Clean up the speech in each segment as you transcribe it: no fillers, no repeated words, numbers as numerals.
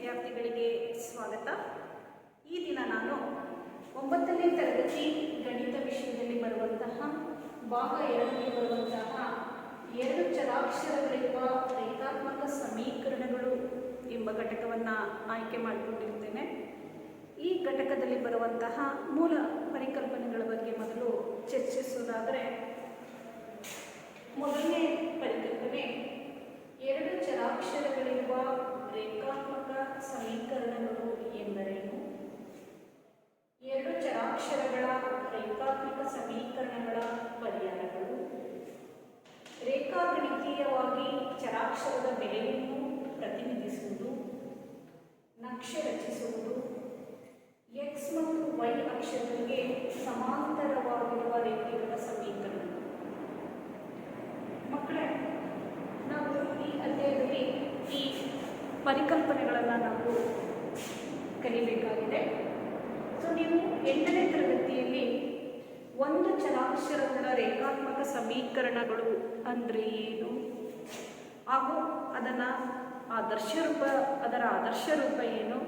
ವಿದ್ಯಾರ್ಥಿಗಳಿಗೆ ಸ್ವಾಗತ. ಈ ದಿನ ನಾನು 9ನೇ ತರಗತಿ ಗಣಿತ ವಿಷಯದಲ್ಲಿ ಬರುವಂತಹ ಭಾಗ 2ರಲ್ಲಿ ಬರುವಂತಹ 2 ಚರಾಕ್ಷರಗಳಿರುವ ರೇಖಾತ್ಮಕ ಸಮೀಕರಣಗಳು ಎಂಬ ಘಟಕವನ್ನು ಆಯ್ಕೆ ಮಾಡಿಕೊಂಡಿರುತ್ತೇನೆ. ಈ ಘಟಕದಲ್ಲಿ ಬರುವಂತಹ ಮೂಲ ಪರಿಕಲ್ಪನೆಗಳ ಬಗ್ಗೆ ಮೊದಲು ಚರ್ಚಿಸುವುದಾದರೆ, ಮೊದಲನೇ ಪರಿಕಲ್ಪನೆ 2 ಚರಾಕ್ಷರಗಳಿರುವ ರೇಖಾತ್ಮಕ ಸಮೀಕರಣಗಳು ಎಂದರೇನು? 2 ಚರಾಕ್ಷರಗಳ ರೇಖಾತ್ಮಕ ಸಮೀಕರಣಗಳ ಪರಿಹಾರಗಳು, ರೇಖಾಗಣಿತೀಯವಾಗಿ ಚರಾಕ್ಷರದ ಬೆಲೆಯನ್ನು ಪ್ರತಿನಿಧಿಸುವುದು, ನಕ್ಷೆ ರಚಿಸುವುದು, x ಮತ್ತು y ಅಕ್ಷಗಳಿಗೆ ಸಮಾಂತರವಾಗಿರುವ ರೇಖೆಗಳ ಸಮೀಕರಣ. ಮಕ್ಕಳೇ, ನಾವು ಈ ಅಧ್ಯಾಯದಲ್ಲಿ ಈ ಪರಿಕಲ್ಪನೆಗಳನ್ನು ನಾವು ಕಲಿಬೇಕಾಗಿದೆ. ಸೊ ನೀವು 8ನೇ ತರಗತಿಯಲ್ಲಿ 1 ಚರಾಕ್ಷರಗಳ ರೇಖಾತ್ಮಕ ಸಮೀಕರಣಗಳು ಅಂದರೆ ಏನು ಹಾಗೂ ಅದರ ಆದರ್ಶ ರೂಪ ಏನು,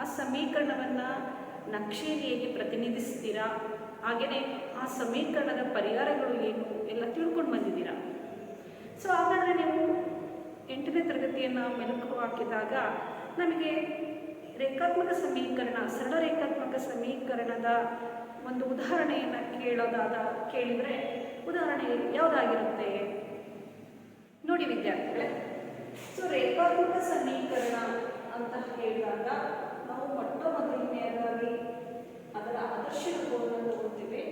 ಆ ಸಮೀಕರಣವನ್ನು ನಕ್ಷೆಯಲ್ಲಿ ಹೇಗೆ ಪ್ರತಿನಿಧಿಸ್ತೀರಾ, ಹಾಗೆಯೇ ಆ ಸಮೀಕರಣದ ಪರಿಹಾರಗಳು ಏನು ಎಲ್ಲ ತಿಳ್ಕೊಂಡು ಬಂದಿದ್ದೀರಾ. ಸೊ ಹಾಗಾದರೆ ನೀವು 8ನೇ ತರಗತಿಯನ್ನು ಮೆಲುಕು ಹಾಕಿದಾಗ ನಮಗೆ ರೇಖಾತ್ಮಕ ಸಮೀಕರಣ, ಸರಳ ರೇಖಾತ್ಮಕ ಸಮೀಕರಣದ ಒಂದು ಉದಾಹರಣೆಯನ್ನು ಕೇಳಿದರೆ ಉದಾಹರಣೆ ಯಾವುದಾಗಿರುತ್ತೆ ನೋಡಿ ವಿದ್ಯಾರ್ಥಿಗಳೇ. ಸೊ ರೇಖಾತ್ಮಕ ಸಮೀಕರಣ ಅಂತ ಹೇಳಿದಾಗ ನಾವು ಮೊದಲನೆಯದಾಗಿ ಅದರ ಆದರ್ಶ ರೂಪವನ್ನು ತಗೊಳ್ತೀವಿ.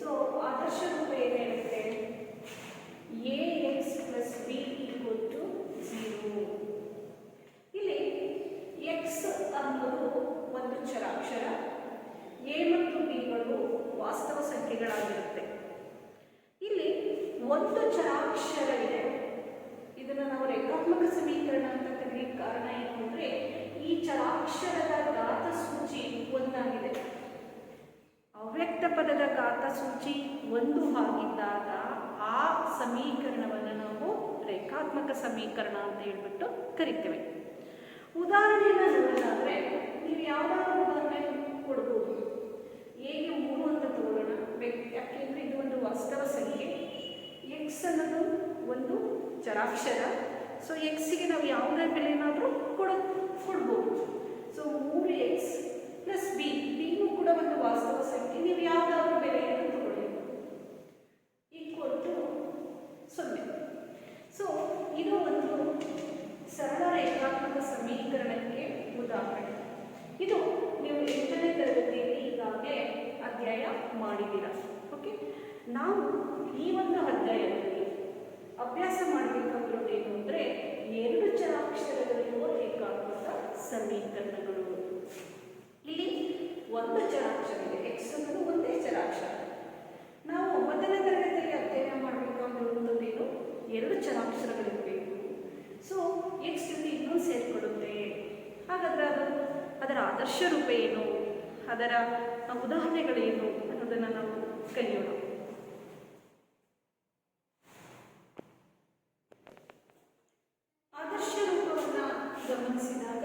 ಸೊ ಆದರ್ಶ ರೂಪ ಏನು ಹೇಳುತ್ತೆ? ax + b = 0. ಇಲ್ಲಿ x ಅನ್ನೋದು ಒಂದು ಚರಾಕ್ಷರ, a ಮತ್ತು bಗಳು ವಾಸ್ತವ ಸಂಖ್ಯೆಗಳಾಗಿರುತ್ತೆ. ಇಲ್ಲಿ ಒಂದು ಚರಾಕ್ಷರ ಇದೆ. ಇದನ್ನು ನಾವು ರೇಖಾತ್ಮಕ ಸಮೀಕರಣ ಅಂತ ಕರೆಯಲಿಕ್ಕೆ ಕಾರಣ ಏನು ಅಂದರೆ, ಈ ಚರಾಕ್ಷರದ ಘಾತ ಸೂಚಿ 1 ಆಗಿದೆ. ಅವ್ಯಕ್ತ ಪದದ ಘಾತ ಸೂಚಿ 1 ಆಗಿದ್ದಾಗ ಆ ಸಮೀಕರಣವನ್ನು ನಾವು ರೇಖಾತ್ಮಕ ಸಮೀಕರಣ ಅಂತ ಹೇಳ್ಬಿಟ್ಟು ಕರಿತೇವೆ. ಉದಾಹರಣೆಯನ್ನು ನೋಡೋದಾದರೆ ನೀವು ಯಾವುದಾದ್ರೂ ಉದಾಹರಣೆ ಕೊಡ್ಬೋದು. ಹೇಗೆ 3 ಅಂತ ತಗೊಳ್ಳೋಣ, ಯಾಕೆಂದರೆ ಇದು ಒಂದು ವಾಸ್ತವ ಸಂಖ್ಯೆ, ಎಕ್ಸ್ ಅನ್ನೋದು ಒಂದು ಚರಾಕ್ಷರ. ಸೊ ಎಕ್ಸಿಗೆ ನಾವು ಯಾವುದೇ ಬೆಲೆನಾದರೂ ಕೊಡ್ಬೋದು. ಸೊ 3x + b, ಬಿನೂ ಕೂಡ ಒಂದು ವಾಸ್ತವ ಸಂಖ್ಯೆ, ನೀವು ಯಾವುದಾದ್ರೂ ಬೆಲೆಯನ್ನು ತಗೊಳ್ಳಿ = 0. ಸೊ ಇದು ಒಂದು ಸರಳ ರೇಖಾತ್ಮಕ ಸಮೀಕರಣಕ್ಕೆ ಉದಾಹರಣೆ. ಇದು ನೀವು 8ನೇ ತರಗತಿಯಲ್ಲಿ ಈಗಾಗಲೇ ಅಧ್ಯಾಯ ಮಾಡಿದ್ದೀರ. ಓಕೆ, ನಾವು ಈ ಒಂದು ಅಧ್ಯಾಯದಲ್ಲಿ ಅಭ್ಯಾಸ ಮಾಡಬೇಕಾಗಿರೋದೇನು ಅಂದರೆ 2 ಚರಾಕ್ಷರಗಳಿರುವ ರೇಖಾತ್ಮಕ ಸಮೀಕರಣಗಳು. ಇಲ್ಲಿ ಒಂದು ಚರಾಕ್ಷರ ಇದೆ, ಎಕ್ಸ್ ಅನ್ನೋದು ಒಂದೇ ಚರಾಕ್ಷರ. ನಾವು 9ನೇ ತರಗತಿಯಲ್ಲಿ ಅಧ್ಯಯನ ಮಾಡಬೇಕಾಗಿರುವಂಥದ್ದೇನು? 2 ಚರಾಕ್ಷರಗಳಿರಬೇಕು. ಸೊ ಎಕ್ಸ್ ಜೊತೆ ಇನ್ನೊಂದು ಸೇರಿಕೊಳ್ಳುತ್ತೆ. ಹಾಗಾದರೆ ಅದರ ಆದರ್ಶ ರೂಪ ಏನು, ಅದರ ಉದಾಹರಣೆಗಳೇನು ಅನ್ನೋದನ್ನು ನಾವು ಕಲಿಯೋಣ. ಆದರ್ಶ ರೂಪವನ್ನು ಗಮನಿಸಿದಾಗ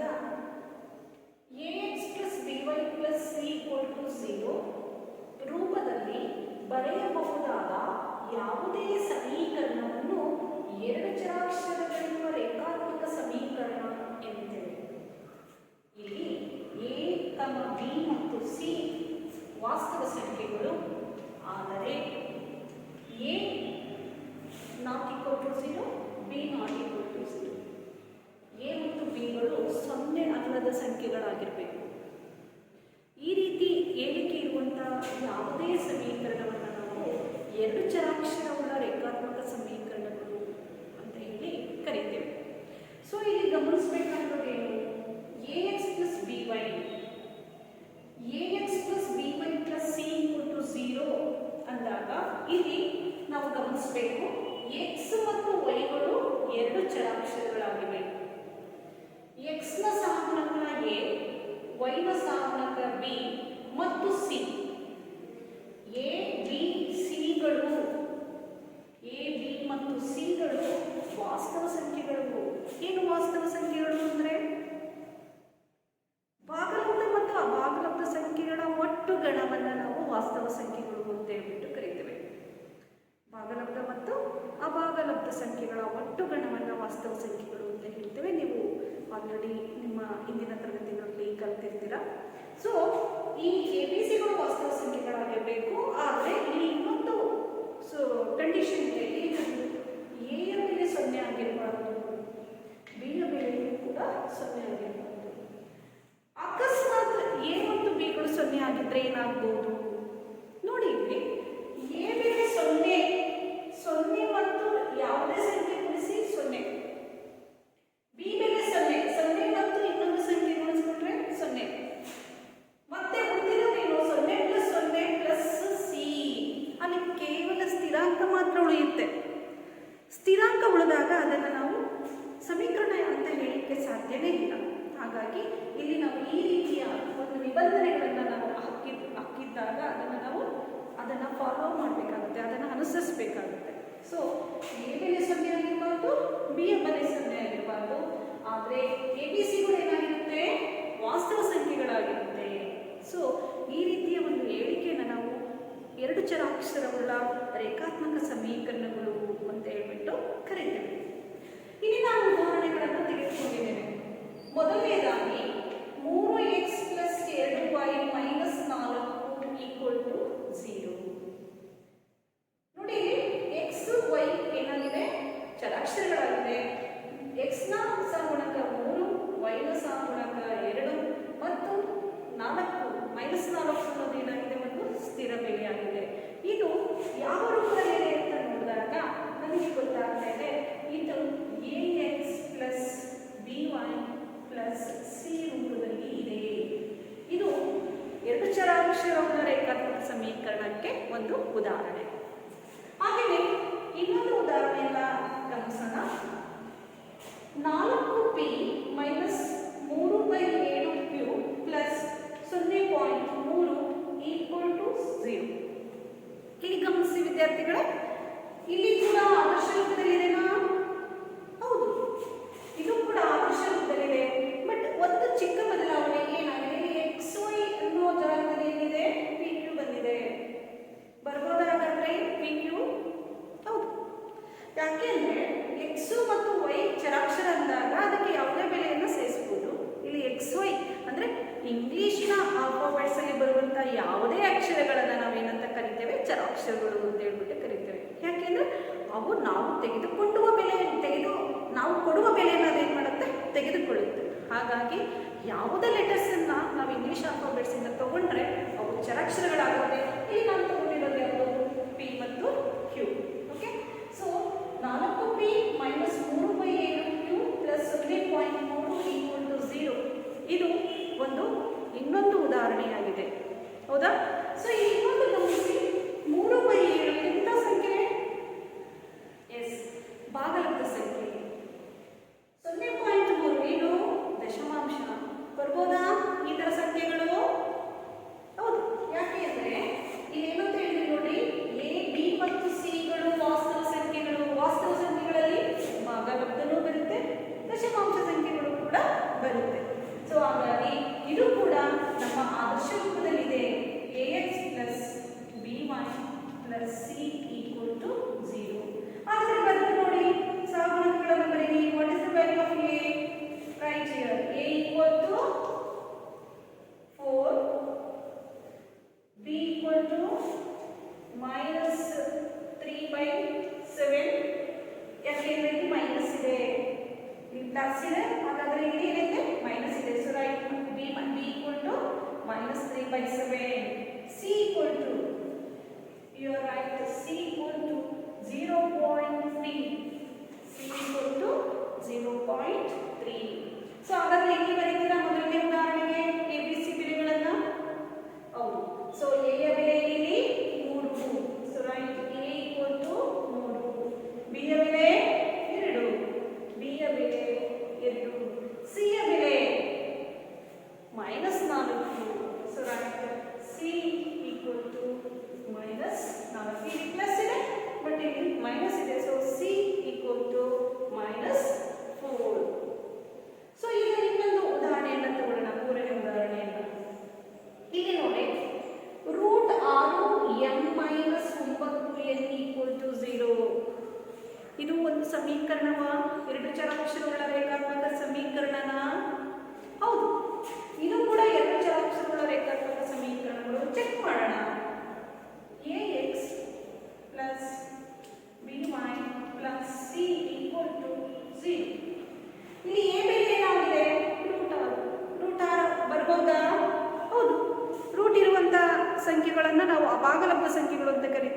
ax + by + c = 0 ರೂಪದಲ್ಲಿ ಬರೆಯಬಹುದಾದ ಯಾವುದೇ ಸಮೀಕರಣವನ್ನು 2 ಚರಾಕ್ಷರಗಳಿರುವ ರೇಖಾತ್ಮಕ ಸಮೀಕರಣ ಎನ್ನುತ್ತೇವೆ. ಇಲ್ಲಿ a, b ಮತ್ತು c ವಾಸ್ತವ ಸಂಖ್ಯೆಗಳು, ಆದರೆ a ≠ 0, b ≠ 0. a ಮತ್ತು bಗಳು 0 ಅಲ್ಲದ ಸಂಖ್ಯೆಗಳಾಗಿರಬೇಕು. ಈ ರೀತಿ ಹೇಳಿಕೆ ಇರುವಂತಹ ಯಾವುದೇ ಸಮೀಕರಣವನ್ನು ನಾವು 2 ಚರಾಕ್ಷರವುಳ್ಳ ರೇಖಾತ್ಮಕ ಸಮೀಕರಣಗಳು ಅಂತ ಹೇಳಿ ಕರಿತೇವೆ. ಸೊ ಇಲ್ಲಿ ಗಮನಿಸಬೇಕಾಗಿರೋದೇನು? ax + by, ax + by + c = 0 ಅಂದಾಗ ಇಲ್ಲಿ ನಾವು ಗಮನಿಸಬೇಕು, x ಮತ್ತು yಗಳು 2 ಚರಾಕ್ಷರಗಳಾಗಿವೆ. x ನ ಸಹಗುಣಕ a, y ನ ಸಹಗುಣಕ b ಮತ್ತು c. a, b, cಗಳು ಮತ್ತು ಸಿಗಳು ವಾಸ್ತವ ಸಂಖ್ಯೆಗಳು. ಏನು ವಾಸ್ತವ ಸಂಖ್ಯೆಗಳು? ವಾಸ್ತವ ಸಂಖ್ಯೆಗಳು ಅಂತ ಹೇಳ್ಬಿಟ್ಟು ಕರೀತೇವೆ. ಭಾಗಲಬ್ಧ ಮತ್ತು ಅಭಾಗಲಬ್ಧ ಸಂಖ್ಯೆಗಳ ಒಟ್ಟುಗಣವನ್ನು ವಾಸ್ತವ ಸಂಖ್ಯೆಗಳು ಅಂತ ಹೇಳ್ತೇವೆ. ನೀವು ಆಲ್ರೆಡಿ ನಿಮ್ಮ ಹಿಂದಿನ ತರಗತಿಗಳಲ್ಲಿ ಕಲಿತಿರ್ತೀರ. ಸೊ ಈ ABCಗಳು ವಾಸ್ತವ ಸಂಖ್ಯೆಗಳಾಗಿರಬೇಕು. ಆದರೆ ಇಲ್ಲಿ ಇನ್ನೊಂದು ಕಂಡೀಷನ್ ಇದೆ. ಎ ಯ ಬೆಲೆ 0 ಆಗಿರಬಾರ್ದು, ಬಿ ಯ ಬೆಲೆಯೂ ಕೂಡ 0 ಆಗಿರಬಾರ್ದು. ಅಕಸ್ಮಾತ್ ಎ ಮತ್ತು ಬಿಗಳು 0 ಆಗಿದ್ರೆ ಏನಾಗ್ಬೋದು ನೋಡಿ. ಇಲ್ಲಿ ಎ ಬೆಲೆ 0 ಮತ್ತು ಯಾವುದೇ ಸಂಖ್ಯೆ ಗುಣಿಸಿ 0, ಬಿ ಬೆಲೆ 0 ಮತ್ತು ಇನ್ನೊಂದು ಸಂಖ್ಯೆ ಗುಣಿಸ್ಕೊಂಡ್ರೆ 0, ಮತ್ತೆ ಉಳಿದಿರೋದೇನು 0 ಪ್ಲಸ್ ಸಿ. ಅಲ್ಲಿ ಕೇವಲ ಸ್ಥಿರಾಂಕ ಮಾತ್ರ ಉಳಿಯುತ್ತೆ. ಸ್ಥಿರಾಂಕ ಉಳಿದಾಗ ಅದನ್ನು ನಾವು ಸಮೀಕರಣ ಅಂತ ಹೇಳಲಿಕ್ಕೆ ಸಾಧ್ಯವೇ ಇಲ್ಲ. ಹಾಗಾಗಿ ಇಲ್ಲಿ ನಾವು ಈ ರೀತಿಯ ಒಂದು ನಿಬಂಧನೆಗಳನ್ನು ನಾವು ಹಾಕಿದ್ದಾಗ ಅದನ್ನು ಫಾಲೋ ಮಾಡಬೇಕಾಗುತ್ತೆ, ಅದನ್ನು ಅನುಸರಿಸಬೇಕಾಗುತ್ತೆ. ಸೊ ಎ ಬೆಲೆ 0 ಆಗಿರಬಾರ್ದು, ಬಿ ಯ ಬೆಲೆ 0 ಆಗಿರಬಾರ್ದು. ಆದರೆ ABCಗಳು ಏನಾಗಿರುತ್ತೆ, ವಾಸ್ತವ ಸಂಖ್ಯೆಗಳಾಗಿರುತ್ತೆ. ಸೊ ಈ ರೀತಿಯ ಒಂದು ಹೇಳಿಕೆಯನ್ನು ನಾವು ಎರಡು ಚರಾಕ್ಷರವುಳ್ಳ ರೇಖಾತ್ಮಕ ಸಮೀಕರಣಗಳು ಅಂತ ಹೇಳ್ಬಿಟ್ಟು ಕರೀತೇವೆ. ಇಲ್ಲಿ ನಾವು ಉದಾಹರಣೆಗಳನ್ನು ತೆಗೆದುಕೊಂಡಿದ್ದೇವೆ. ಮೊದಲನೇದಾಗಿ 3x + 2y - 4 = 0. ನೋಡಿ, x y ಏನಾಗಿದೆ, ಚರಾಕ್ಷರಗಳಾಗಿದೆ. x ನ ಸಹಗುಣಕ 3, y ನ ಸಹಗುಣಕ 2 ಮತ್ತು 4 -4 ಅನ್ನೋದು ಏನಾಗಿದೆ, ಒಂದು ಸ್ಥಿರ ಬೆಲೆಯಾಗಿದೆ. ಇದು ಯಾವ ರೂಪದಲ್ಲಿದೆ ಅಂತ ನೋಡಿದಾಗ ನಮಗೆ ಗೊತ್ತಾಗ್ತಾ ಇದೆ, ಇದು ax + by + c ರೂಪದಲ್ಲಿ ಇದೆ. ಇದು ಎರಡು ಚರಾಕ್ಷರಗಳ ರೇಖಾತ್ಮಕ ಸಮೀಕರಣಕ್ಕೆ ಒಂದು ಉದಾಹರಣೆ. ಹಾಗೆಯೇ ಇನ್ನೊಂದು ಉದಾಹರಣೆಯನ್ನ ಗಮನಿಸೋಣ. 4p - 3/7 + 0.3 = 0. ಇಲ್ಲಿ ಗಮನಿಸಿ ವಿದ್ಯಾರ್ಥಿಗಳೇ, ಇಲ್ಲಿ ಕೂಡ ಆದರ್ಶ ರೂಪದಲ್ಲಿದೆನಾ? ಹೌದು, ಇದು ಕೂಡ ಆದರ್ಶ ರೂಪದಲ್ಲಿದೆ. ಬಟ್ ಒಂದು ಚಿಕ್ಕ ಬದಲಾವಣೆ ಏನಾಗಿದೆ, XY ಅನ್ನೋ ಜಾಗದಲ್ಲಿ ಏನಿದೆ, PQ ಬಂದಿದೆ. ಬರ್ಬೋದಾ ಹಾಗಾದ್ರೆ PQ? ಹೌದು. ಯಾಕೆಂದ್ರೆ x ಮತ್ತು y ಚರಾಕ್ಷರ ಅಂದಾಗ ಅದಕ್ಕೆ ಯಾವುದೇ ಬೆಲೆಯನ್ನು ಸೇರಿಸಬಹುದು. ಇಲ್ಲಿ XY ಅಂದ್ರೆ ಇಂಗ್ಲಿಶಿನ ಆಲ್ಫಾಬೆಟ್ಸ್ ಅಲ್ಲಿ ಬರುವಂತಹ ಯಾವುದೇ ಅಕ್ಷರಗಳನ್ನ ನಾವೇನಂತ ಕರಿತೇವೆ, ಚರಾಕ್ಷರಗಳು ಅಂತ ಹೇಳ್ಬಿಟ್ಟು ಕರಿತೇವೆ. ಯಾಕೆಂದ್ರೆ ಅವು ನಾವು ನಾವು ಕೊಡುವ ಬೆಲೆಯನ್ನು ಅದೇನು ಮಾಡುತ್ತೆ, ತೆಗೆದುಕೊಳ್ಳುತ್ತೆ. ಹಾಗಾಗಿ ಯಾವುದೇ ಲೆಟರ್ಸ್ ಅನ್ನ ನಾವು ಇಂಗ್ಲಿಷ್ ಆಲ್ಫಾಬೆಟ್ಸ್ ಇಂದ ತಗೊಂಡ್ರೆ ಅವು ಚರಾಕ್ಷರಗಳಾಗುತ್ತೆ. ಇಲ್ಲಿ ನಾವು ತಗೊಂಡಿರೋದು ಯಾವುದು, P ಮತ್ತು Q. Okay, so 4p - 3/7 + 0.3 = 0. ಇದು ಒಂದು ಇನ್ನೊಂದು ಉದಾಹರಣೆಯಾಗಿದೆ. ಹೌದಾ? ಸೊ ಈ ಇನ್ನೊಂದು ಗಮನಿಸಿ, 3/7 ಎಂಥ ಸಂಖ್ಯೆ? ಎಸ್, ಭಾಗಲಬ್ಧ ಸಂಖ್ಯೆ. 0.3 ಏನು, ದಶಮಾಂಶ. ಬರ್ಬೋದಾ ಈ ತರ ಸಂಖ್ಯೆಗಳು? ಹೌದು. ಯಾಕೆ ಅಂದರೆ ಇಲ್ಲಿ ಏನಂತ ಹೇಳಿ ನೋಡಿ, A, B ಮತ್ತು C ಗಳು ವಾಸ್ತವ ಸಂಖ್ಯೆಗಳು. ವಾಸ್ತವ ಸಂಖ್ಯೆಗಳಲ್ಲಿ ಭಾಗಲಬ್ಧನೂ ಬರುತ್ತೆ, ದಶಮಾಂಶ ಸಂಖ್ಯೆಗಳು ಕೂಡ ಬರುತ್ತೆ. ಸೊ ಹಾಗಾಗಿ ಇದು ಕೂಡ ನಮ್ಮ ಆದರ್ಶ ರೂಪದಲ್ಲಿದೆ. ax + by + c = 0. ಆದರೆ ಬದಲು ನೋಡಿ, ಸಹಗುಣಕಗಳನ್ನು ಬರೀರಿ. What is the value of a? Right here. a = 4, b = -3/7. ಯಾಕೆಂದ್ರೆ ಇಲ್ಲಿ ಮೈನಸ್ ಇದೆ, ಇಲ್ಲಿ ಪ್ಲಸ್ ಇದೆ, ಹಾಗಾದ್ರೆ ಇಲ್ಲಿ ಏನಿದೆ, ಮೈನಸ್ ಇದೆ. So right, b = -3/7. c you are right, c = 0.3. c = 0.3. So ಹಾಗಾದ್ರೆ ಇಲ್ಲಿ ಬರೀತೀರಾ ಮೊದಲನೇ ಉದಾಹರಣೆಗೆ ABC ಬೆಲೆಗಳನ್ನ? ಹೌದು. ಸೊ a ಯ ಬೆಲೆ ಇಲ್ಲಿ 3. So right, a = 3. b ಯ ಬೆಲೆ 2, b ಯ ಬೆಲೆ 2, c ಯ ಬೆಲೆ -4. So right, c = -4. ಇಲ್ಲಿ ಪ್ಲಸ್ ಇದೆ ಬಟ್ ಇಲ್ಲಿ ಮೈನಸ್ ಇದೆ. So c = -4. ಸೊ ಈಗ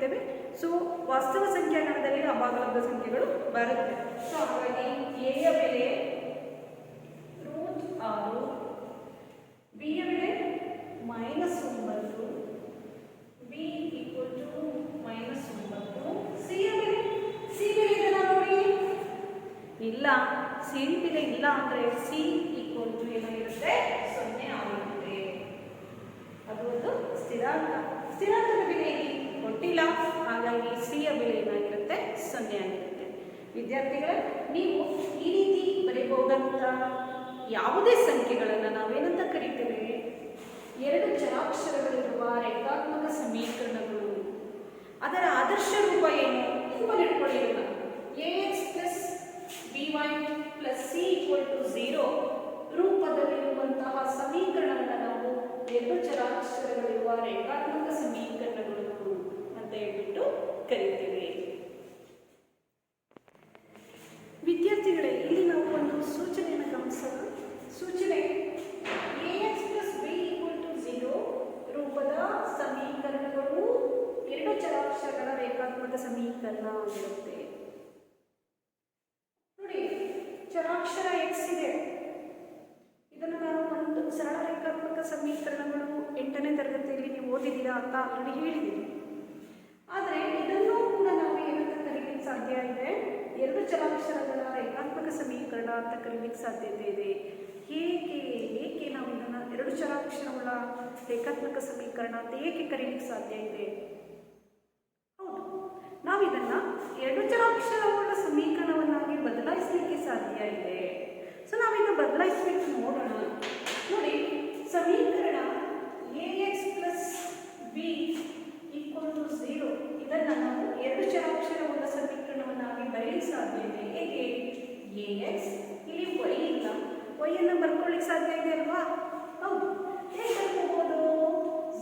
ಕರಿತೇವೆ. ಸೊ ವಾಸ್ತವ ಸಂಖ್ಯಾಗಣದಲ್ಲಿ ಅಭಾಗಲಬ್ಧ ಸಂಖ್ಯೆಗಳು ಬರುತ್ತೆ. ಸೊ ಹಾಗಾಗಿ ಎ ಯ ಬೆಲೆ √6, ಬಿ ಯ ಬೆಲೆ -9, ಬಿ =-9, ಸಿ ಯ ಬೆಲೆ ಇದೆಯಾ ನೋಡಿ? ಇಲ್ಲ. ಸಿ ಬೆಲೆ ಇಲ್ಲ ಅಂದರೆ ಸಿ ಏನಾಗಿರುತ್ತೆ? 0 ಆಗಿರುತ್ತೆ. ಅದು ಒಂದು ಸ್ಥಿರಾಂಕದ ಬೆಲೆ ಇಲ್ಲಿ ಕೊಟ್ಟಿಲ್ಲ, ಹಾಗಾಗಿ ಸಿ ಯ ಬೆಲೆ ಏನಾಗಿರುತ್ತೆ? 0 ಆಗಿರುತ್ತೆ. ವಿದ್ಯಾರ್ಥಿಗಳೇ, ನೀವು ಈ ರೀತಿ ಬರೆಯಬಹುದಂತ ಯಾವುದೇ ಸಂಖ್ಯೆಗಳನ್ನು ನಾವೇನಂತ ಕರಿತೇವೆ? ಎರಡು ಚರಾಕ್ಷರಗಳಿರುವ ರೇಖಾತ್ಮಕ ಸಮೀಕರಣಗಳು. ಅದರ ಆದರ್ಶ ರೂಪ ಏನು? ಸಿಂಪಲ್ ಇಟ್ಕೊಳ್ಳಿ. ax + by + c = 0 ರೂಪದಲ್ಲಿರುವಂತಹ ಸಮೀಕರಣವನ್ನು ನಾವು ಎರಡು ಚರಾಕ್ಷರಗಳಿರುವ ರೇಖಾತ್ಮಕ ಸಮೀಕರಣಗಳು ಅಂತ ಹೇಳ್ಬಿಟ್ಟು ಕರಿತೇವೆ. ವಿದ್ಯಾರ್ಥಿಗಳೇ, ಇಲ್ಲಿ ನಾವು ಒಂದು ಸೂಚನೆಯನ್ನು ಗಮನಿಸೋಣ. ಸೂಚನೆ: ax + b = 0 ರೂಪದ ಸಮೀಕರಣಗಳು ಎರಡು ಚರಾಕ್ಷರಗಳ ರೇಖಾತ್ಮಕ ಸಮೀಕರಣ ಆಗಿರುತ್ತೆ. ನೋಡಿ, ಚರಾಕ್ಷರ x ಇದೆ. ಇದನ್ನು ನಾನು ಒಂದು ಸರಳ ರೇಖಾತ್ಮಕ ಸಮೀಕರಣಗಳು 8ನೇ ತರಗತಿಯಲ್ಲಿ ನೀವು ಓದಿದ್ದೀರಾ ಅಂತ ಆಲ್ರೆಡಿ ಹೇಳಿದ್ದೀನಿ. ಆದರೆ ಇದನ್ನು ಕೂಡ ನಾವು ಏನಂತ ಕರೀಲಿಕ್ಕೆ ಸಾಧ್ಯ ಇದೆ? ಎರಡು ಚರಾಕ್ಷರಗಳ ರೇಖಾತ್ಮಕ ಸಮೀಕರಣ ಅಂತ ಕರೀಲಿಕ್ಕೆ ಸಾಧ್ಯತೆ ಇದೆ. ಏಕೆ ನಾವು ಇದನ್ನು ಎರಡು ಚರಾಕ್ಷರಗಳ ರೇಖಾತ್ಮಕ ಸಮೀಕರಣ ಅಂತ ಏಕೆ ಕರೀಲಿಕ್ಕೆ ಸಾಧ್ಯ ಇದೆ? ಹೌದು, ನಾವು ಇದನ್ನು ಎರಡು ಚರಾಕ್ಷರಗಳ ಸಮೀಕರಣವನ್ನಾಗಿ ಬದಲಾಯಿಸಲಿಕ್ಕೆ ಸಾಧ್ಯ ಇದೆ. ಸೊ ನಾವೀಗ ಬದಲಾಯಿಸಬೇಕು, ನೋಡೋಣ. ನೋಡಿ, ಸಮೀಕರಣ ax + b = 0 ಇದನ್ನು ನಾವು ಎರಡು ಚರಾಕ್ಷರಗಳ ಸಮೀಕರಣವನ್ನಾಗಿ ಬರೆಯಲಿಕ್ಕೆ ಸಾಧ್ಯ ಇದೆ. ಹೇಗೆ? ax, ಇಲ್ಲಿ y ಇಲ್ಲ, y ಅನ್ನು ಬರ್ಕೊಳ್ಳಿಕ್ಕೆ ಸಾಧ್ಯ ಇದೆ ಅಲ್ವಾ? ಹೌದು. ಹೇಗೆ ಬರ್ಕೋಬಹುದು?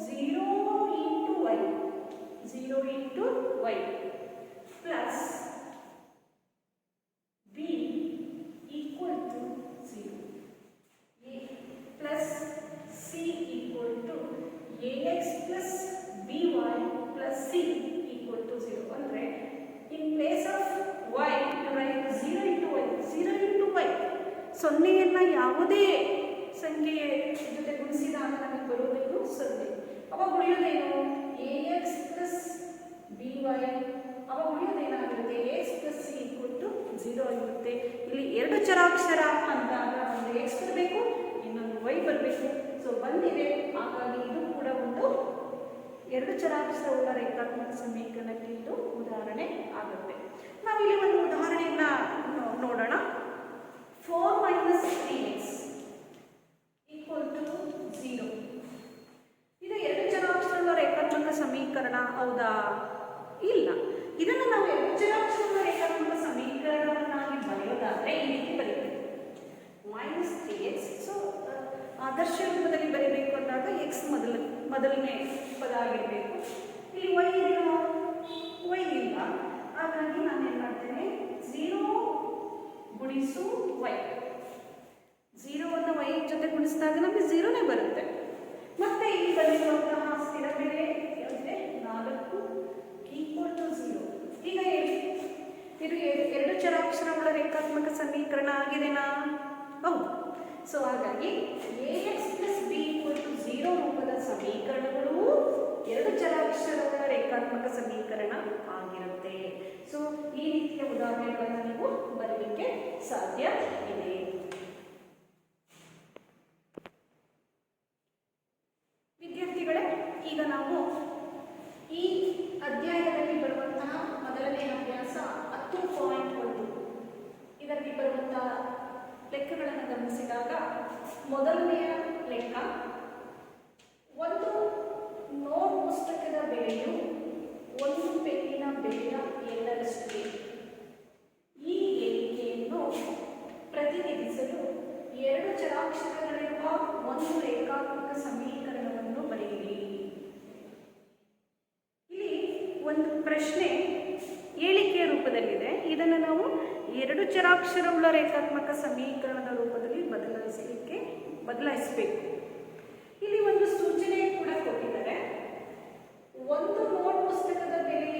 0 × y plus b = 0 plus c ax + by + c = 0. ಅಂದರೆ in place of y you write 0 × y. ಸೊನ್ನೆಯನ್ನು ಯಾವುದೇ ಸಂಖ್ಯೆಯ ಜೊತೆ ಗುಣಿಸಿದಾಗ ನಮಗೆ ಬರುವುದೇನು? 0. ಅವಾಗ ಉಳಿಯೋದೇನು? ax + by. ಅವಾಗ ಉಳಿಯೋದೇನಾಗಿರುತ್ತೆ? ax + c = 0 ಆಗಿರುತ್ತೆ. ಇಲ್ಲಿ ಎರಡು ಚರಾಕ್ಷರ ಅಂದಾಗ ಒಂದು x ಬರಬೇಕು, ಇನ್ನೊಂದು y ಬರಬೇಕು. ಸೊ ಬಂದಿದೆ, ಹಾಗಾಗಿ ಇದು ಕೂಡ ಒಂದು ಎರಡು ಚರಾಕ್ಷರವುಳ್ಳ ರೇಖಾತ್ಮಕ ಸಮೀಕರಣಕ್ಕೆ ಇದು ಉದಾಹರಣೆ ಆಗುತ್ತೆ. ನಾವಿಲ್ಲಿ ಒಂದು ಉದಾಹರಣೆಯನ್ನ ನೋಡೋಣ. 4 - 3x = 0. ಇದು ಎರಡು ಚರಾಕ್ಷರಗಳ ರೇಖಾತ್ಮಕ ಸಮೀಕರಣ ಹೌದಾ? ಇಲ್ಲ. ಇದನ್ನು ನಾವು ಎರಡು ಚರಾಕ್ಷರಗಳ ರೇಖಾತ್ಮಕ ಸಮೀಕರಣವನ್ನಾಗಿ ಬರೆಯೋದಾದರೆ ಈ ರೀತಿ ಬರೀತೀವಿ: -3x. ಸೊ ಆದರ್ಶ ರೂಪದಲ್ಲಿ ಬರೀಬೇಕು ಅಂದಾಗ x ಮೊದಲನೇ ಪದ ಆಗಿರಬೇಕು. ಇಲ್ಲಿ y ಇಲ್ಲ, ಹಾಗಾಗಿ ನಾನು ಏನು ಮಾಡ್ತೇನೆ? 0 × y. 0ನ್ನು y ಜೊತೆ ಗುಣಿಸಿದಾಗ ನಮಗೆ 0ನೇ ಬರುತ್ತೆ. ಮತ್ತೆ ಇಲ್ಲಿ ಬಂದಿರುವಂತಹ ಸ್ಥಿರ ಬೆಲೆ 4 = 0. ಈಗ ಇದು ಎರಡು ಚರಾಕ್ಷರಗಳ ರೇಖಾತ್ಮಕ ಸಮೀಕರಣ ಆಗಿದೆನಾ? ಹೌದು. ಸೊ ಹಾಗಾಗಿ ax + b = 0 ರೂಪದ ಸಮೀಕರಣಗಳು ಎರಡು ಚರಾಕ್ಷರಗಳ ರೇಖಾತ್ಮಕ ಸಮೀಕರಣ ಆಗಿರುತ್ತೆ. ಸೊ ಈ ರೀತಿಯ ಉದಾಹರಣೆಗಳನ್ನು ನೀವು ಬರಲಿಕ್ಕೆ ಸಾಧ್ಯ ಇದೆ. ವಿದ್ಯಾರ್ಥಿಗಳೇ, ಈಗ ನಾವು ಈ ಅಧ್ಯಾಯದಲ್ಲಿ ಬರುವಂತಹ ಮೊದಲನೇ ಅಭ್ಯಾಸ 10.1 ಇದರಲ್ಲಿ ಬರುವಂತಹ ಲೆಕ್ಕಗಳನ್ನು ಗಮನಿಸಿದಾಗ ಮೊದಲನೆಯ ಲೆಕ್ಕ: ಒಂದು ನೋಟ್ ಪುಸ್ತಕದ ಬೆಲೆಯು ಒಂದು ಪೆನ್ನಿನ ಬೆಲೆಯ 2ರಷ್ಟಿದೆ. ಈ ಏರಿಕೆಯನ್ನು ಪ್ರತಿನಿಧಿಸಲು ಎರಡು ಚರಾಕ್ಷರಗಳಿರುವ ಒಂದು ರೇಖಾತ್ಮಕ ಸಮೀಕರಣವನ್ನು ಬರೆಯಿರಿ. ಇಲ್ಲಿ ಒಂದು ಪ್ರಶ್ನೆ ಹೇಳಿಕೆಯ ರೂಪದಲ್ಲಿದೆ. ಇದನ್ನು ನಾವು ಎರಡು ಚರಾಕ್ಷರವುಳ್ಳ ರೇಖಾತ್ಮಕ ಸಮೀಕರಣದ ರೂಪದಲ್ಲಿ ಬದಲಾಯಿಸಬೇಕು. ಇಲ್ಲಿ ಒಂದು ಸೂಚನೆ ಕೂಡ ಕೊಟ್ಟಿದ್ದಾರೆ. ಒಂದು ನೋಟ್ ಪುಸ್ತಕದ ಬೆಲೆ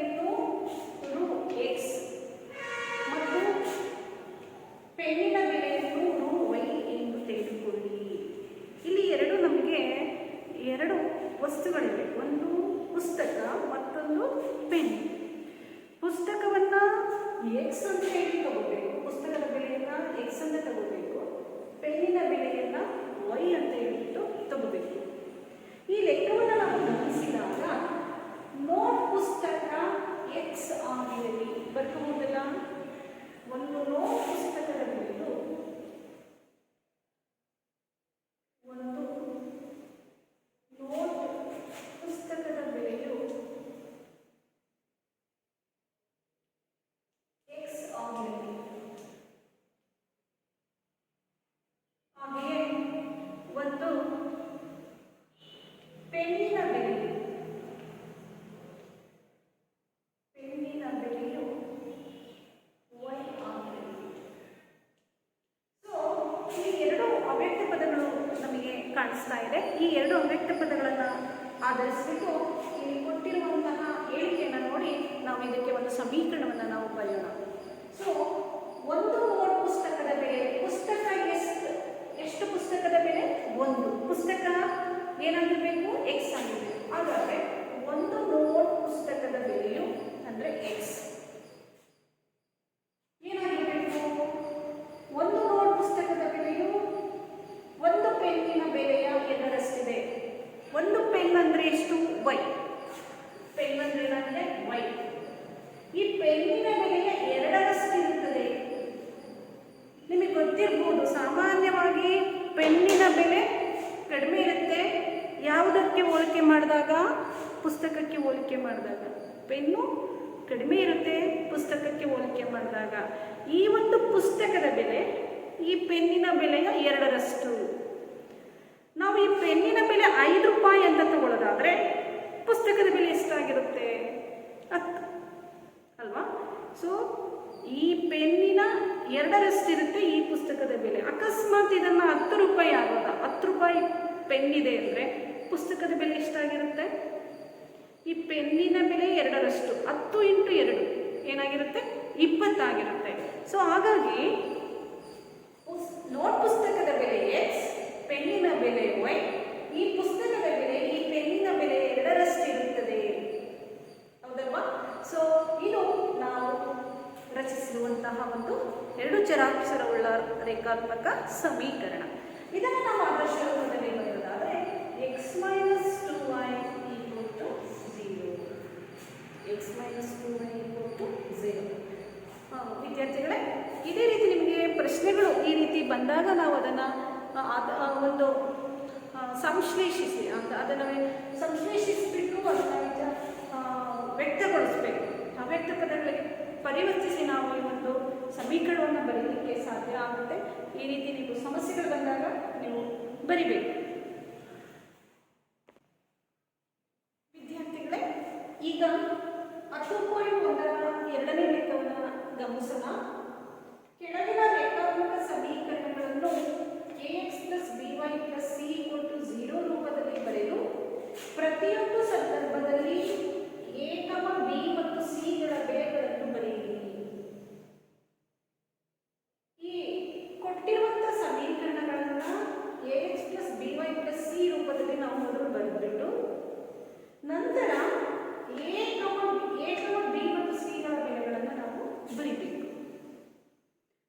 ಮತ್ತು ಪೆನ್ನಿನ ಬೆಲೆಯು y ಆಗಿದೆ. ಸೊ ಇಲ್ಲಿ ಎರಡು ಅವ್ಯಕ್ತ ಪದಗಳು ನಮಗೆ ಕಾಣಿಸ್ತಾ ಇದೆ. ಈ ಎರಡು ಅವ್ಯಕ್ತ ಪದಗಳನ್ನು ಆಧರಿಸಿಬಿಟ್ಟು ಇಲ್ಲಿ ಕೊಟ್ಟಿರುವಂತಹ ಹೇಳಿಕೆಯನ್ನು ನೋಡಿ ನಾವು ಇದಕ್ಕೆ ಒಂದು ಸಮೀಕರಣವನ್ನು ನಾವು ಬರೆಯೋಣ. ಸೊ ಒಂದು ನೋಟ್ ಪುಸ್ತಕದ ಬೆಲೆ, ಪುಸ್ತಕ ಎಷ್ಟು ಪುಸ್ತಕದ ಬೆಲೆ? ಒಂದು ಪುಸ್ತಕ ಏನಾಗಿರಬೇಕು? ಎಕ್ಸ್ ಆಗಿರಬೇಕು. ಹಾಗಾದರೆ ಒಂದು ನೋಟ್ ಪುಸ್ತಕದ ಬೆಲೆಯು ಅಂದರೆ ಎಕ್ಸ್ ಏನಾಗಿರಬೇಕು? ಒಂದು ನೋಟ್ ಪುಸ್ತಕದ ಬೆಲೆಯು ಒಂದು ಪೆನ್ನಿನ ಬೆಲೆಯ ಎರಡರಷ್ಟಿದೆ. ಒಂದು ಪೆನ್ ಅಂದರೆ ಎಷ್ಟು? ವೈ. ಪೆನ್ ಅಂದರೆ ಏನಂದರೆ ವೈ. ಈ ಪೆನ್ನಿನ ಬೆಲೆಯ ಎರಡರಷ್ಟಿರುತ್ತದೆ. ನಿಮಗೆ ಗೊತ್ತಿರ್ಬೋದು, ಸಾಮಾನ್ಯವಾಗಿ ಪೆನ್ನಿನ ಬೆಲೆ ಕಡಿಮೆ ಇರುತ್ತೆ. ಯಾವುದಕ್ಕೆ ಹೋಲಿಕೆ ಮಾಡಿದಾಗ? ಪುಸ್ತಕಕ್ಕೆ ಹೋಲಿಕೆ ಮಾಡಿದಾಗ. ಪೆನ್ನು ಕಡಿಮೆ ಇರುತ್ತೆ ಪುಸ್ತಕಕ್ಕೆ ಹೋಲಿಕೆ ಮಾಡಿದಾಗ. ಈ ಒಂದು ಪುಸ್ತಕದ ಬೆಲೆ ಈ ಪೆನ್ನಿನ ಬೆಲೆಯ ಎರಡರಷ್ಟು. ನಾವು ಈ ಪೆನ್ನಿನ ಬೆಲೆ 5 ರೂಪಾಯಿ ಅಂತ ತಗೊಳ್ಳೋದಾದರೆ ಪುಸ್ತಕದ ಬೆಲೆ ಎಷ್ಟಾಗಿರುತ್ತೆ? 10 ಅಲ್ವಾ? ಸೊ ಈ ಪೆನ್ನಿನ ಎರಡರಷ್ಟಿರುತ್ತೆ ಈ ಪುಸ್ತಕದ ಬೆಲೆ. ಅಕಸ್ಮಾತ್ ಇದನ್ನು 10 ರೂಪಾಯಿ ಆಗೋದ, 10 ರೂಪಾಯಿ ಪೆನ್ ಇದೆ ಅಂದರೆ ಪುಸ್ತಕದ ಬೆಲೆ ಎಷ್ಟಾಗಿರುತ್ತೆ? ಈ ಪೆನ್ನಿನ ಬೆಲೆ ಎರಡರಷ್ಟು. 10 × 2 ಏನಾಗಿರುತ್ತೆ? 20 ಆಗಿರುತ್ತೆ. ಸೊ ಹಾಗಾಗಿ ನೋಟ್ ಪುಸ್ತಕದ ಬೆಲೆ ಎಕ್ಸ್, ಪೆನ್ನಿನ ಬೆಲೆ ವೈ. ಈ ಪುಸ್ತಕದ ಬೆಲೆ ಈ ಪೆನ್ನಿನ ಬೆಲೆ ಎರಡರಷ್ಟಿರುತ್ತದೆ. ಹೌದಲ್ವಾ? ಸೊ ಇದು ನಾವು ರಚಿಸಿರುವಂತಹ ಒಂದು ಎರಡು ಚರಾಕ್ಷರವುಳ್ಳ ರೇಖಾತ್ಮಕ ಸಮೀಕರಣ. ಇದನ್ನು ನಾವು ಆದರ್ಶ ರೂಪದಲ್ಲಿ ಬರೆಯೋದಾದರೆ x minus 2y = 0. X minus 2y = 0. ವಿದ್ಯಾರ್ಥಿಗಳೇ, ಇದೇ ರೀತಿ ನಿಮಗೆ ಪ್ರಶ್ನೆಗಳು ಈ ರೀತಿ ಬಂದಾಗ ನಾವು ಅದನ್ನು ಒಂದು ಸಂಶ್ಲೇಷಿಸಿ ಅದನ್ನು ಸಂಶ್ಲೇಷಿಸಿಬಿಟ್ಟು ಅದನ್ನು ವ್ಯಕ್ತಗೊಳಿಸಬೇಕು. ಅವ್ಯಕ್ತ ಪದಗಳಿಗೆ ಪರಿವರ್ತಿಸಿ ನಾವು ಈ ಒಂದು ಸಮೀಕರಣವನ್ನು ಬರೀಲಿಕ್ಕೆ ಸಾಧ್ಯ ಆಗುತ್ತೆ. ಈ ರೀತಿ ನೀವು ಸಮಸ್ಯೆಗಳು ಬಂದಾಗ ನೀವು ಬರಿಬೇಕು. ವಿದ್ಯಾರ್ಥಿಗಳೇ, ಈಗ 10.1ರ ಎರಡನೇ ಲೇಖವನ್ನು ಗಮನಿಸೋಣ. ಕೆಳಗಿನ ರೇಖಾತ್ಮಕ ಸಮೀಕರಣಗಳನ್ನು ax + by + c = 0 ರೂಪದಲ್ಲಿ ಬರೆದು ಪ್ರತಿಯೊಂದು ಸಂದರ್ಭದಲ್ಲಿ a, b ಮತ್ತು c ಗಳ ಬೆಲೆಗಳನ್ನು ಬರೆಯಿರಿ. ಈ ಕೊಟ್ಟಿರುವಂತಹ ಸಮೀಕರಣಗಳನ್ನು ax + by + c ರೂಪದಲ್ಲಿ ನಾವು ಮೊದಲು ಬರೆದ್ಬಿಟ್ಟು ನಂತರ a, b ಮತ್ತು c ಗಳ ಬೆಲೆಗಳನ್ನು ನಾವು ಬರೀಬೇಕು.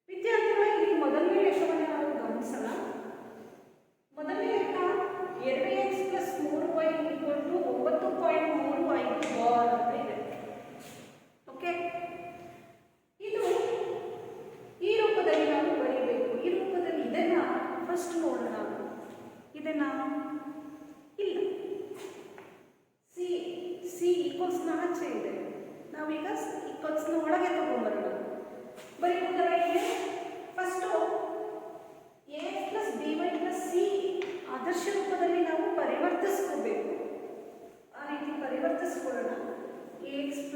ವಿದ್ಯಾರ್ಥಿಗಳ ಇಲ್ಲಿ ಮೊದಲನೇ ಲೆಕ್ಕವನ್ನು ನಾವು ಗಮನಿಸೋಣ. ಮೊದಲನೇ ಲೆಕ್ಕ 2x + 3y = 9.35 ಬಾರ್ ಅಂತ ಇದೆ. ಓಕೆ, ಇದು ಈ ರೂಪದಲ್ಲಿ ನಾವು ಬರೀಬೇಕು. ಈ ರೂಪದಲ್ಲಿ ಇದನ್ನು ಫಸ್ಟ್ ನೋಡೋಣ. ಇದನ್ನು ಇಲ್ಲ, ಸಿ ಈಕ್ವಲ್ಸ್ನ ಆಚೆ ಇದೆ. ನಾವೀಗ ಈಕ್ವಲ್ಸ್ನ ಒಳಗೆ ತಗೊಂಡ್ಬರೋಣ. ಬರೀಬಹುದಲ್ಲ? ಇಲ್ಲಿ ಫಸ್ಟು ax + by + c ಆದರ್ಶ ರೂಪದಲ್ಲಿ ನಾವು ಪರಿವರ್ತಿಸ್ಕೋಬೇಕು. ಆ ರೀತಿ ಪರಿವರ್ತಿಸ್ಕೊಳ್ಳೋಣ. ax +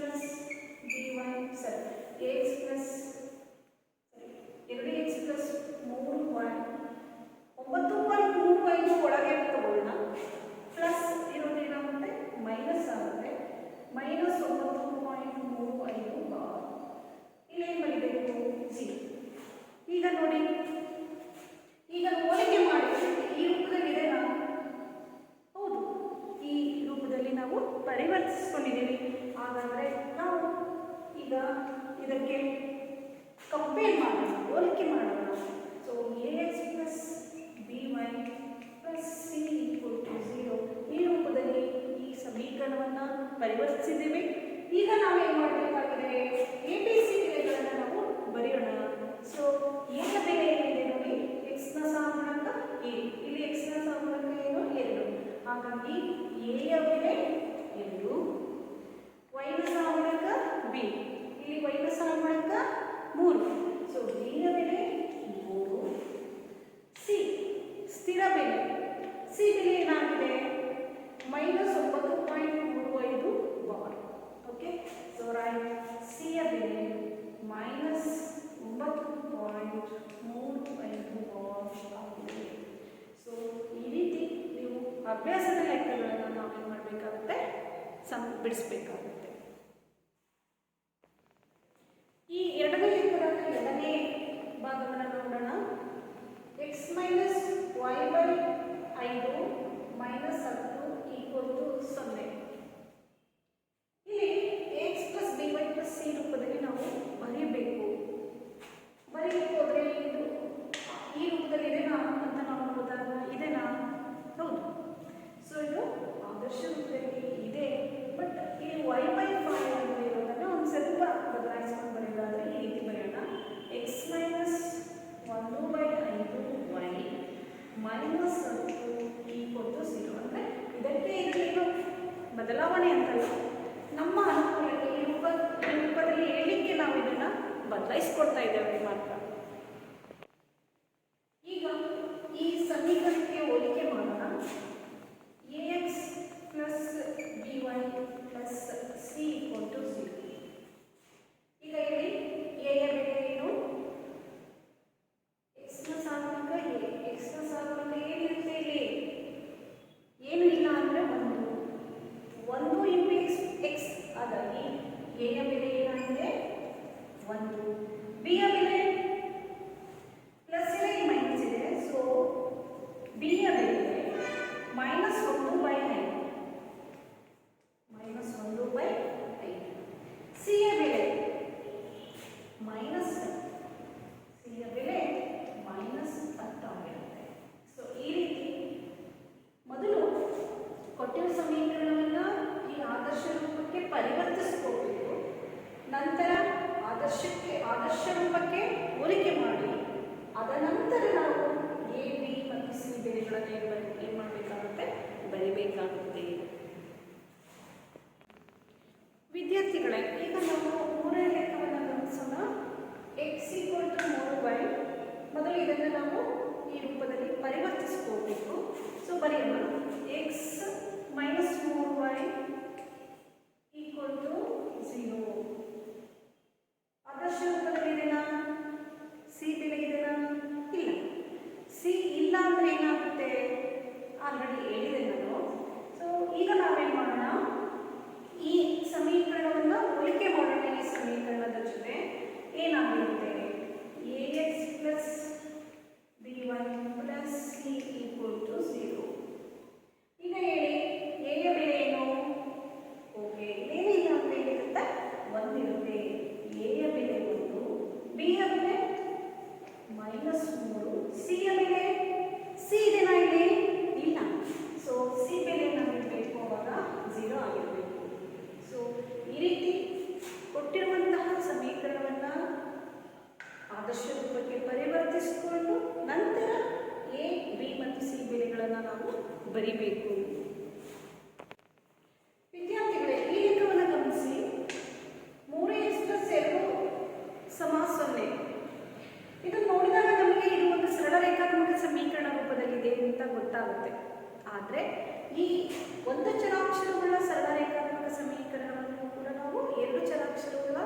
by ಸರಿ ax + 2x + 3y 9.35 ಒಳಗೆ ತಗೊಳ್ಳೋಣ. ಪ್ಲಸ್ ಇರೋದೇನಾಗುತ್ತೆ? ಮೈನಸ್ ಆಗುತ್ತೆ. -9.35 ಬಾರ್. ಇಲ್ಲೇನು ಬರೀಬೇಕು? 0. ಸಿ ಬೆಲೆ ಏನಾಗಿದೆ -9.35 bar. Okay, so right C ಯ ಬೆಲೆ -9.35 ಬಾರ್ ಆಗಿದೆ. ಸೊ ಈ ರೀತಿ ನೀವು ಅಭ್ಯಾಸದ ಲೆಕ್ಕಗಳನ್ನು ನಾವು ಏನು ಮಾಡಬೇಕಾಗುತ್ತೆ, ಬಿಡಿಸ್ಬೇಕಾಗುತ್ತೆ. ಈ ಎರಡನೇ ಲೆಕ್ಕದ ಎರಡನೇ ಭಾಗವನ್ನು ನೋಡೋಣ. x - y/5 - 10 = 0. ಇಲ್ಲಿ x + by + c ರೂಪದಲ್ಲಿ ನಾವು ಬರೆಯಬೇಕು. ಹೋದರೆ ಇದು ಈ ರೂಪದಲ್ಲಿ ಇದೆನಾ ಅಂತ ನಾವು ನೋಡಿದಾಗ ಇದೆನಾ? ಹೌದು. ಸೊ ಇದು ಆದರ್ಶ ರೂಪದಲ್ಲಿ ಇದೆ. ಬಟ್ ಇಲ್ಲಿ y/5 ಅಂತ ಇರೋದನ್ನು ಒಂದು ಸ್ವಲ್ಪ ಬದಲಾಯಿಸ್ಕೊಂಡು ಬರೆಯೋದಾದರೆ ಈ ರೀತಿ ಬರೆಯೋಣ. x - 1/5y - 10 = 0. ಅಂದರೆ ಇದಕ್ಕೆ ಇದರೇನು ಬದಲಾವಣೆ ಅಂತಲ್ಲ, ನಮ್ಮ ಅನುಕೂಲಕ್ಕೆ ಈ ರೂಪದಲ್ಲಿ ಹೇಳಲಿಕ್ಕೆ ನಾವು ಇದನ್ನು ಬದಲಾಯಿಸ್ಕೊಡ್ತಾ ಇದ್ದೇವೆ ಮಾತ್ರ. ಈಗ ಈ ಸಮೀಕರಣಕ್ಕೆ ಹೋಲಿಕೆ ಮಾಡೋಣ. ax + by + c = 0. ಈಗ ಇಲ್ಲಿ a ಯ ಬೆಲೆ ಏನು? x ನ ಸಹಾಯಕ a. x ನ ಸಹಾಯಕ ಏನಿರುತ್ತೆ ಇಲ್ಲಿ? ಏನು ಇಲ್ಲ ಅಂದರೆ 1 x. ಹಾಗಾಗಿ a ಯ ಬೆಲೆ ಏನಾಗಿದೆ? 1. b ಯ ಬೆಲೆ ಪ್ಲಸ್ ಇದೆ, ಮೈನಸ್ ಇದೆ. ಸೊ b ಯ ಬೆಲೆ -1/5 c ಯ ಬೆಲೆ -10 ಆಗಿರುತ್ತೆ. ಸೊ ಈ ರೀತಿ ಮೊದಲು ಕೊಟ್ಟಿರುವ ಸಮೀಕರಣವನ್ನು ಈ ಆದರ್ಶ ರೂಪಕ್ಕೆ ಪರಿವರ್ತಿಸ್ಕೋಬೇಕು. ನಂತರ ಆದರ್ಶ ರೂಪಕ್ಕೆ ಹೋಲಿಕೆ ಮಾಡಿ ಅದನಂತರ ನಾವು a, b ಮತ್ತು c ಬೆಲೆಗಳನ್ನು ಏನು ಮಾಡಬೇಕಾಗುತ್ತೆ? ಬರೀಬೇಕಾಗುತ್ತೆ. ವಿದ್ಯಾರ್ಥಿಗಳೇ, ಈಗ ನಾವು ಮೂರನೇ ಲೆಕ್ಕವನ್ನು ಗಮನಿಸೋಣ. x = 3y. ಮೊದಲು ಇದನ್ನು ನಾವು ಈ ರೂಪದಲ್ಲಿ ಪರಿವರ್ತಿಸ್ಕೋಬೇಕು. ಸೊ ಬರೆಯೋಣ. x - 3y = 0. ಆದರ್ಶ ರೂಪದಲ್ಲಿ ಇದೆನಾ? ಸಿ ಬೆಲೆ ಇದೆನಾ? ಇಲ್ಲ. ಸಿ ಇಲ್ಲ ಅಂದರೆ ಏನಾಗುತ್ತೆ? ಆಲ್ರೆಡಿ ಹೇಳಿದೆ ನಾನು. ಸೊ ಈಗ ನಾವೇನು ಮಾಡೋಣ? ಈ ಸಮೀಕರಣವನ್ನು ಹೋಲಿಕೆ ಮಾಡೋಣ. ಈ ಸಮೀಕರಣದ ಜೊತೆ ಏನಾಗಿರುತ್ತೆ? ax + by + c = 0. ಈಗ ಹೇಳಿ, a ಯ ಬೆಲೆ ಏನು? ಓಕೆ, ಏನಿಲ್ಲ ಅಂತ ಏನಿರುತ್ತೆ? 1 ಇರುತ್ತೆ. a ಯ ಬೆಲೆ 1, b ಯ ಬೆಲೆ -3, c ಯ ಬೆಲೆ c ಇದೆನಾ ಇಲ್ಲಿ? ಇಲ್ಲ. ಸೊ c ಬೆಲೆ ನಮಗೆ ಬೇಕು ಅವಾಗ 0 ಆಗಿರಬೇಕು. ಸೊ ಈ ರೀತಿ ಕೊಟ್ಟಿರುವಂತಹ ಸಮೀಕರಣವನ್ನು ಆದರ್ಶ ರೂಪಕ್ಕೆ ಪರಿವರ್ತಿಸಿಕೊಂಡು ನಂತರ a, b ಮತ್ತು c ಬೆಲೆಗಳನ್ನು ನಾವು ಬರಿಬೇಕು. ವಿದ್ಯಾರ್ಥಿಗಳೇ, ಈ ಲೆಕ್ಕವನ್ನು ಗಮನಿಸಿ. 3x + 2 = 0. ಇದನ್ನು ನೋಡಿದಾಗ ನಮಗೆ ಇದು ಒಂದು ಸರಳ ರೇಖಾತ್ಮಕ ಸಮೀಕರಣ ರೂಪದಲ್ಲಿದೆ ಅಂತ ಗೊತ್ತಾಗುತ್ತೆ. ಆದರೆ ಈ ಒಂದು ಚರಾಕ್ಷರಗಳ ಸರಳ ರೇಖಾತ್ಮಕ ಸಮೀಕರಣವನ್ನು ಕೂಡ ನಾವು ಎರಡು ಚರಾಕ್ಷರಗಳ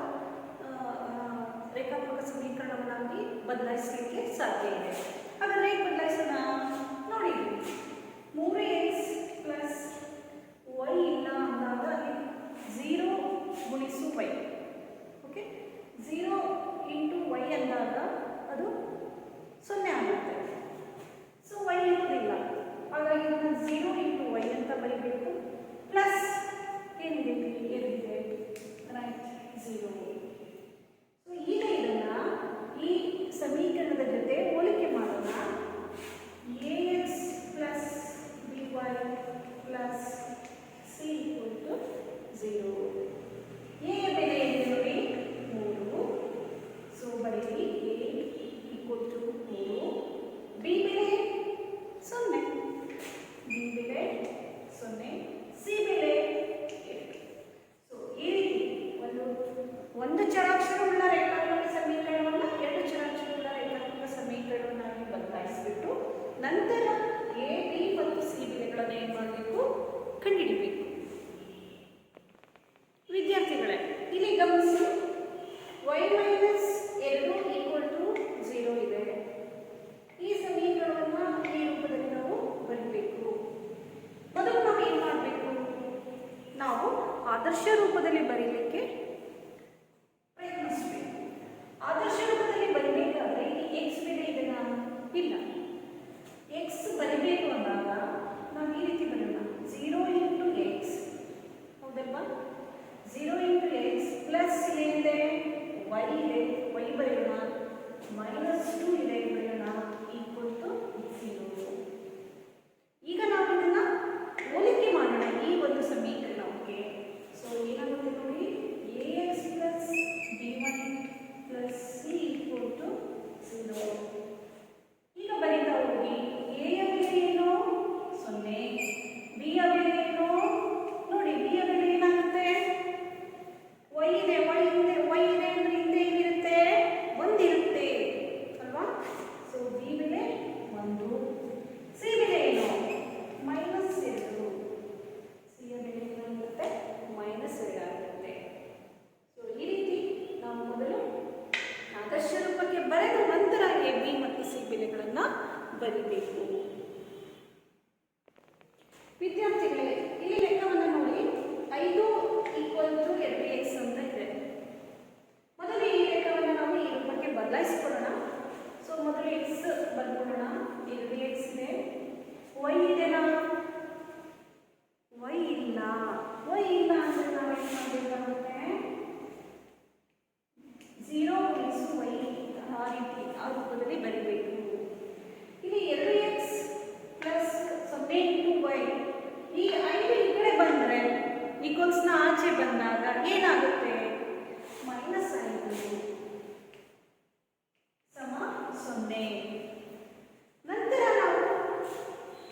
ರೇಖಾತ್ಮಕ ಸಮೀಕರಣವನ್ನಾಗಿ ಬದಲಾಯಿಸಲಿಕ್ಕೆ ಸಾಧ್ಯ ಇದೆ. ಹಾಗಾದರೆ ಹೇಗೆ ಬದಲಾಯಿಸೋಣ ನೋಡಿ. 3x + y ಇಲ್ಲ ಅಂದಾಗ 0 × y. ಓಕೆ, 0 × y ಅಂದಾಗ ಅದು 0 ಆಗುತ್ತೆ. ಸೊ y ಇರೋದಿಲ್ಲ. ಹಾಗಾಗಿ ಇದನ್ನು 0 × y ಅಂತ ಬರೀಬೇಕು. ಪ್ಲಸ್ ಏನಿದೆ ಏನಿದೆ? ರೈಟ್, 0. ಸೊ ಈಗ ಇದನ್ನು ಈ ಸಮೀಕರಣದ ಜೊತೆ ಹೋಲಿಕೆ ಮಾಡೋಣ. ಆದರ್ಶ ರೂಪದಲ್ಲಿ ಬರೀಲಿಕ್ಕೆ ಪ್ರಯತ್ನಿಸಬೇಕು. ಆದರ್ಶ ರೂಪದಲ್ಲಿ ಬರೀಬೇಕಾದ್ರೆ ಇಲ್ಲಿ ಎಕ್ಸ್ ಬೆಲೆ ಇದೆನಾ? ಇಲ್ಲ. ಎಕ್ಸ್ ಬರಿಬೇಕು ಅಂದಾಗ ನಾವು ಈ ರೀತಿ ಬರೋಣ, 0 ಇಂಟು ಎಕ್ಸ್, ಹೌದಲ್ವಾ? 0 ಇಂಟು ಎಕ್ಸ್ ಪ್ಲಸ್ ಏನಿದೆ, ವೈ ಇದೆ, ವೈ ಬರೆಯೋಣ, -2 ಇದೆ ಬರೆಯೋಣ, ಈಕ್ವಲ್ ಟು 0. ಈಗ ನಾವು ಇದನ್ನ ಹೋಲಿಕೆ ಮಾಡೋಣ ಈ ಒಂದು ಸಮೀಕರಣಕ್ಕೆ. ಸೊ ಏನಾಗುತ್ತೆ ನೋಡಿ, ax plus b1 plus c equal to 0. ಈಗ ಬರೀತಾ ಹೋಗಿ, a ಯ ಬೆಲೆ ಏನು? 0. b ಯ ಬೆಲೆ ಏನು? ನೋಡಿ, b ಯ ಬೆಲೆ ಏನಾಗುತ್ತೆ? y ಇದೆ, y ಇದೆ, y ಇದೆ ಅಂದ್ರೆ ಹಿಂದೆ ಏನಿರುತ್ತೆ? 1 ಇರುತ್ತೆ ಅಲ್ವಾ? ಸೊ b ಬೆಲೆ 1, c ಬೆಲೆ ಏನು? -2. c ಯ ಬೆಲೆ ಏನಾಗುತ್ತೆ? -2 ಆಗುತ್ತೆ. ಸೊ ಈ ರೀತಿ ನಾವು ಮೊದಲು ಆದರ್ಶ ರೂಪಕ್ಕೆ ಬರೆದು ನಂತರ a, b ಮತ್ತು c ಬೆಲೆಗಳನ್ನು ಬರಿಬೇಕು. ವಿದ್ಯಾರ್ಥಿಗಳೇ, ಇಲ್ಲಿ ಲೆಕ್ಕವನ್ನು ನೋಡಿ, 5 = 2x ಅಂತ ಇದೆ. ಮೊದಲು ಈ ಲೆಕ್ಕವನ್ನು ನಾವು ಈ ರೂಪಕ್ಕೆ ಬದಲಾಯಿಸಿಕೊಳ್ಳೋಣ. ಸೊ ಮೊದಲು x ಬರ್ಕೊಳ್ಳೋಣ, 2x ಇದೆ, y ಇದೆನಾ? y ಇಲ್ಲ. y ಇಲ್ಲ ಅಂದ್ರೆ ನಾವು ಏನು ಮಾಡಬೇಕಾಗುತ್ತೆ? 0 × y ಆ ರೀತಿ ಆ ರೂಪದಲ್ಲಿ ಬರೀಬೇಕು. ಇಲ್ಲಿ 2x ಪ್ಲಸ್ 0 ಇಂಟು y, ಈ 5 ಈ ಕಡೆ ಬಂದರೆ ಈಕ್ವಲ್ಸ್ನ ಆಚೆ ಬಂದಾಗ ಏನಾಗುತ್ತೆ? -5 ಸಮ 0. ನಂತರ ನಾವು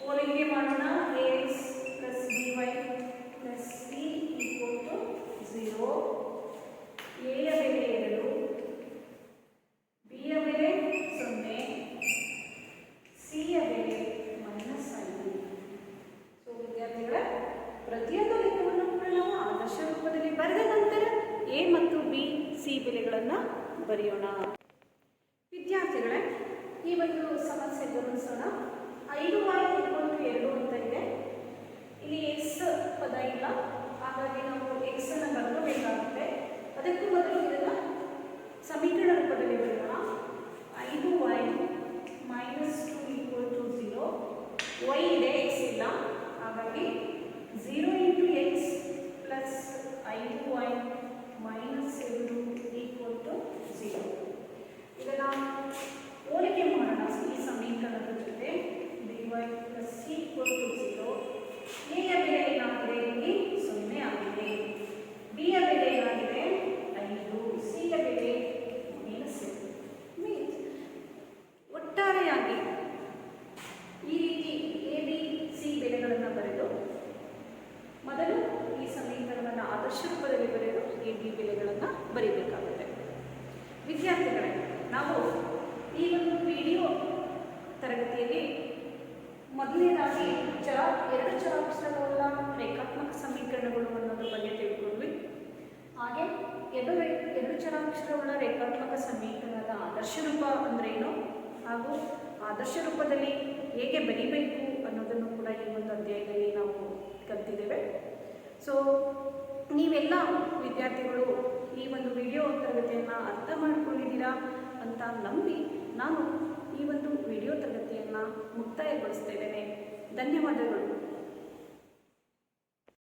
ಹೋಲಿಕೆ ಮಾಡೋಣ, ax plus by plus c equal to 0. a ಯ ಬೆಲೆ 2, b ಯ ಬೆಲೆ 0, c ಯ ಬೆಲೆ -5. ಸೊ ವಿದ್ಯಾರ್ಥಿಗಳ ಪ್ರತಿಯೊಂದು ಲೆಕ್ಕವನ್ನು ಕೂಡ ನಾವು ಆದರ್ಶ ರೂಪದಲ್ಲಿ ಬರೆದ ನಂತರ a ಮತ್ತು b, c ಬೆಲೆಗಳನ್ನು ಬರೆಯೋಣ. ವಿದ್ಯಾರ್ಥಿಗಳೇ, ಈ ಒಂದು ಸಮಸ್ಯೆ ಗಮನಿಸೋಣ. 5y = 2 ಅಂತ ಇದೆ. ಇಲ್ಲಿ x ಪದ ಇಲ್ಲ, ಹಾಗಾಗಿ ನಾವು x ಅನ್ನು ಬರ್ಕೋಬೇಕಾಗುತ್ತೆ. ಅದಕ್ಕೂ ಮೊದಲು ಇದನ್ನು ಸಮೀಕರಣ ರೂಪದಲ್ಲಿ ಬರೆಯೋಣ. 5y -2 = 0. y ಇದೆ, x ಇಲ್ಲ, ಹಾಗಾಗಿ 0 into x plus 5y -2 equal to 0. ಇದನ್ನು ಹೋಲಿಕೆ ಮಾಡೋಣ ಈ ಸಮೀಕರಣದ ಜೊತೆ. dy plus c equal to 0. a ಯ ಬೆಲೆ ಏನಾಗಿದೆ? ಇಲ್ಲಿ 0 ಆಗಿದೆ. b ಯ ಬೆಲೆ ಏನಾಗಿದೆ? 5. c ಯ ಬೆಲೆ -2. ಒಟ್ಟಾರೆಯಾಗಿ ಈ ರೀತಿ a, b, c ಬೆಲೆಗಳನ್ನು ಬರೆದು ಮೊದಲು ಈ ಸಮೀಕರಣವನ್ನು ಆದರ್ಶ ರೂಪದಲ್ಲಿ ಬರೆದು a, b ಬೆಲೆಗಳನ್ನು ಬರೀಬೇಕಾಗುತ್ತೆ. ವಿದ್ಯಾರ್ಥಿಗಳೇ, ನಾವು ಈ ಒಂದು ವಿಡಿಯೋ ತರಗತಿಯಲ್ಲಿ ಮೊದಲನೇದಾಗಿ 2 ಚರಾಕ್ಷರಗಳ ರೇಖಾತ್ಮಕ ಸಮೀಕರಣಗಳು ಅನ್ನೋದ್ರ ಬಗ್ಗೆ ತಿಳ್ಕೊಂಡ್ವಿ. ಹಾಗೆ 2 ಚರಾಕ್ಷರಗಳ ರೇಖಾತ್ಮಕ ಸಮೀಕರಣದ ಆದರ್ಶ ರೂಪ ಅಂದ್ರೇನು ಹಾಗೂ ಆದರ್ಶ ರೂಪದಲ್ಲಿ ಹೇಗೆ ಬರೀಬೇಕು ಅನ್ನೋದನ್ನು ಕೂಡ ಈ ಒಂದು ಅಧ್ಯಾಯದಲ್ಲಿ ನಾವು ಕಲಿತಿದ್ದೇವೆ. ಸೊ ನೀವೆಲ್ಲ ವಿದ್ಯಾರ್ಥಿಗಳು ಈ ಒಂದು ವಿಡಿಯೋ ತರಗತಿಯನ್ನು ಅರ್ಥ ಮಾಡ್ಕೊಂಡಿದ್ದೀರಾ ಅಂತ ನಂಬಿ ನಾನು ಈ ಒಂದು ವಿಡಿಯೋ ತರಗತಿಯನ್ನು ಮುಕ್ತಾಯಗೊಳಿಸ್ತಾ ಇದ್ದೇನೆ. ಧನ್ಯವಾದಗಳು.